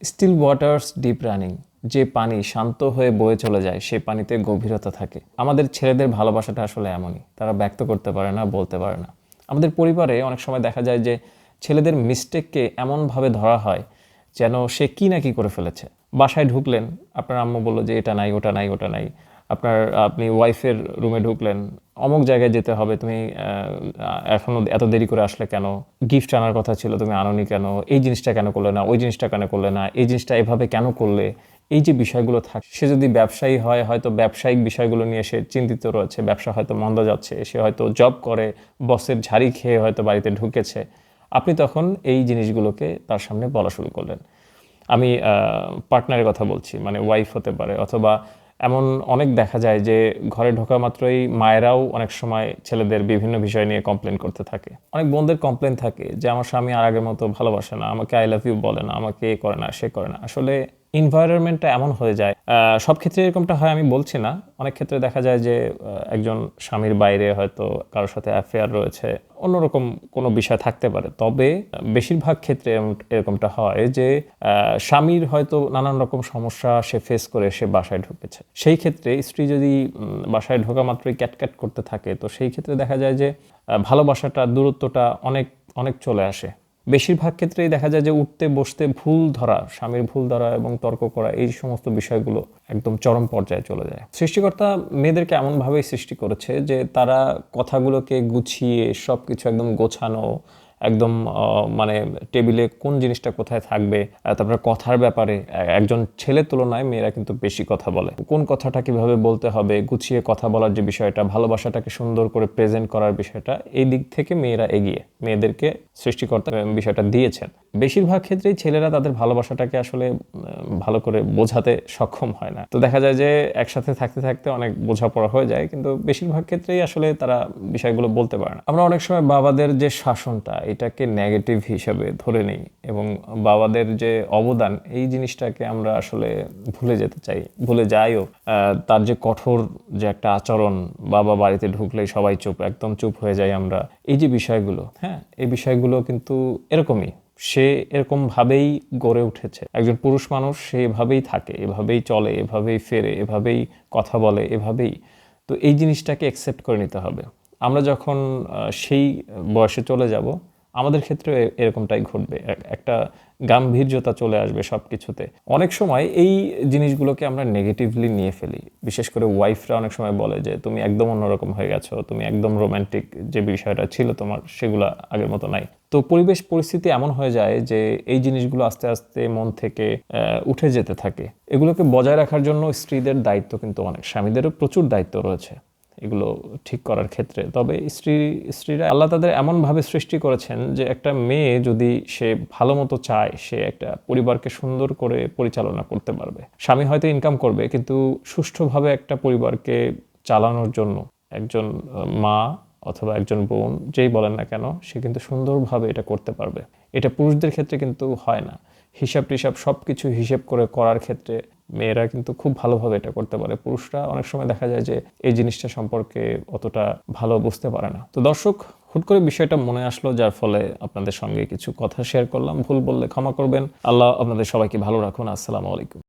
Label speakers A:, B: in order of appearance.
A: Still waters deep running, যে পানি শান্ত হয়ে বয়ে চলে যায় সেই পানিতে গভীরতা থাকে। আমাদের ছেলেদের ভালোবাসাটা আসলে এমনই, তারা ব্যক্ত করতে পারে না, বলতে পারে না। আমাদের পরিবারে অনেক সময় দেখা যায় যে ছেলেদের মিস্টেককে এমনভাবে ধরা হয় যেন সে কি না কি করে ফেলেছে। বাসায় ঢুকলেন, আপনার আম্মু বললো যে এটা নাই, ওটা নাই, ওটা নাই। আপনি ওয়াইফের রুমে ঢুকলেন, অমুক জায়গায় যেতে হবে, তুমি এখনো এত দেরি করে আসলে কেন? গিফট আনার কথা ছিল, তুমি আনোনি কেন? এই জিনিসটা কেন করলে না? ওই জিনিসটা কেন করলে না? এই জিনিসটা এভাবে কেন করলে? এই যে বিষয়গুলো থাকে, সে যদি ব্যবসায়ী হয় হয়তো ব্যবসায়িক বিষয়গুলো নিয়ে সে চিন্তিত রয়েছে, ব্যবসা হয়তো মন্দ যাচ্ছে, সে হয়তো জব করে, বসের ঝাড়ি খেয়ে হয়তো বাড়িতে ঢুকেছে। আপনি তখন এই জিনিসগুলোকে তার সামনে বলা শুরু করলেন। আমি পার্টনারের কথা বলছি, মানে ওয়াইফ হতে পারে, অথবা এমন অনেক দেখা যায় যে ঘরে ঢোকা মাত্রই মায়েরাও অনেক সময় ছেলেদের বিভিন্ন বিষয় নিয়ে কমপ্লেন করতে থাকে। অনেক বোনদের কমপ্লেন থাকে যে আমার স্বামী আর আগের মতো ভালোবাসে না, আমাকে আই লাভ ইউ বলে না, আমাকে এ করে না, সে করে না। আসলে এনভায়রনমেন্টটা এমন হয়ে যায়, সব ক্ষেত্রে এরকমটা হয় আমি বলছি না, অনেক ক্ষেত্রে দেখা যায় যে একজন স্বামীর বাইরে হয়তো কারোর সাথে অ্যাফেয়ার রয়েছে, অন্যরকম কোনো বিষয় থাকতে পারে। তবে বেশিরভাগ ক্ষেত্রে এরকমটা হয় যে স্বামীর হয়তো নানান রকম সমস্যা সে ফেস করে সে বাসায় ঢুকেছে। সেই ক্ষেত্রে স্ত্রী যদি বাসায় ঢোকা মাত্রই ক্যাটক্যাট করতে থাকে, তো সেই ক্ষেত্রে দেখা যায় যে ভালোবাসাটা, দূরত্বটা অনেক অনেক চলে আসে। বেশিরভাগ ক্ষেত্রেই দেখা যায় যে উঠতে বসতে ভুল ধরা, স্বামীর ভুল ধরা এবং তর্ক করা, এই সমস্ত বিষয়গুলো একদম চরম পর্যায়ে চলে যায়। সৃষ্টিকর্তা মেয়েদেরকে এমনভাবেই সৃষ্টি করেছে যে তারা কথাগুলোকে গুছিয়ে সব কিছু একদম গোছানো, একদম মানে টেবিলে কোন জিনিসটা কোথায় থাকবে, তারপরে কথার ব্যাপারে একজন ছেলের তুলনায় মেয়েরা কিন্তু বেশি কথা বলে। কোন কথাটা কিভাবে বলতে হবে, গুছিয়ে কথা বলার যে বিষয়টা, ভালোবাসাটাকে সুন্দর করে প্রেজেন্ট করার বিষয়টা, এই দিক থেকে মেয়েরা এগিয়ে। মেয়েদেরকে সৃষ্টিকর্তা বিষয়টা দিয়েছেন। বেশিরভাগ ক্ষেত্রেই ছেলেরা তাদের ভালোবাসাটাকে আসলে ভালো করে বোঝাতে সক্ষম হয় না। তো দেখা যায় যে একসাথে থাকতে থাকতে অনেক বোঝাপড়া হয়ে যায়, কিন্তু বেশিরভাগ ক্ষেত্রেই আসলে তারা বিষয়গুলো বলতে পারে না। আমরা অনেক সময় বাবাদের যে শাসনটা, এটাকে নেগেটিভ হিসাবে ধরে নিই এবং বাবাদের যে অবদান, এই জিনিসটাকে আমরা আসলে ভুলে যেতে চাই, ভুলে যাইও। তার যে কঠোর যে একটা আচরণ, বাবা বাড়িতে ঢুকলেই সবাই চুপ, একদম চুপ হয়ে যাই আমরা, এই যে বিষয়গুলো, হ্যাঁ, এই বিষয়গুলো কিন্তু এরকমই। সে এরকমভাবেই গড়ে উঠেছে। একজন পুরুষ মানুষ সে এভাবেই থাকে, এভাবেই চলে, এভাবেই ফেরে, এভাবেই কথা বলে, এভাবেই। তো এই জিনিসটাকে অ্যাকসেপ্ট করে নিতে হবে। আমরা যখন সেই বয়সে চলে যাব, আমাদের ক্ষেত্রে এরকমটাই ঘটবে। একটা গাম্ভীর্যতা চলে আসবে সব কিছুতে। অনেক সময় এই জিনিসগুলোকে আমরা নেগেটিভলি নিয়ে ফেলি। বিশেষ করে ওয়াইফরা অনেক সময় বলে যে তুমি একদম অন্যরকম হয়ে গেছো, তুমি একদম রোম্যান্টিক যে বিষয়টা ছিল তোমার, সেগুলো আগের মতো নাই। তো পরিবেশ পরিস্থিতি এমন হয়ে যায় যে এই জিনিসগুলো আস্তে আস্তে মন থেকে উঠে যেতে থাকে। এগুলোকে বজায় রাখার জন্য স্ত্রীদের দায়িত্ব কিন্তু অনেক, স্বামীদেরও প্রচুর দায়িত্ব রয়েছে এগুলো ঠিক করার ক্ষেত্রে। তবে স্ত্রীরা আল্লাহ তাদের এমনভাবে সৃষ্টি করেছেন যে একটা মেয়ে যদি সে ভালো মতো চায়, সে একটা পরিবারকে সুন্দর করে পরিচালনা করতে পারবে। স্বামী হয়তো ইনকাম করবে, কিন্তু সুষ্ঠুভাবে একটা পরিবারকে চালানোর জন্য একজন মা অথবা একজন বোন, যেই বলেন না কেন, সে কিন্তু সুন্দরভাবে এটা করতে পারবে। এটা পুরুষদের ক্ষেত্রে কিন্তু হয় না। হিসাব টিসাব সব কিছু হিসেব করে করার ক্ষেত্রে মেয়েরা কিন্তু খুব ভালোভাবে এটা করতে পারে। পুরুষরা অনেক সময় দেখা যায় যে এই জিনিসটা সম্পর্কে অতটা ভালো বুঝতে পারে না। তো দর্শক, হুট করে বিষয়টা মনে আসলো, যার ফলে আপনাদের সঙ্গে কিছু কথা শেয়ার করলাম। ভুল বললে ক্ষমা করবেন। আল্লাহ আপনাদের সবাইকে ভালো রাখুন। আসসালামু আলাইকুম।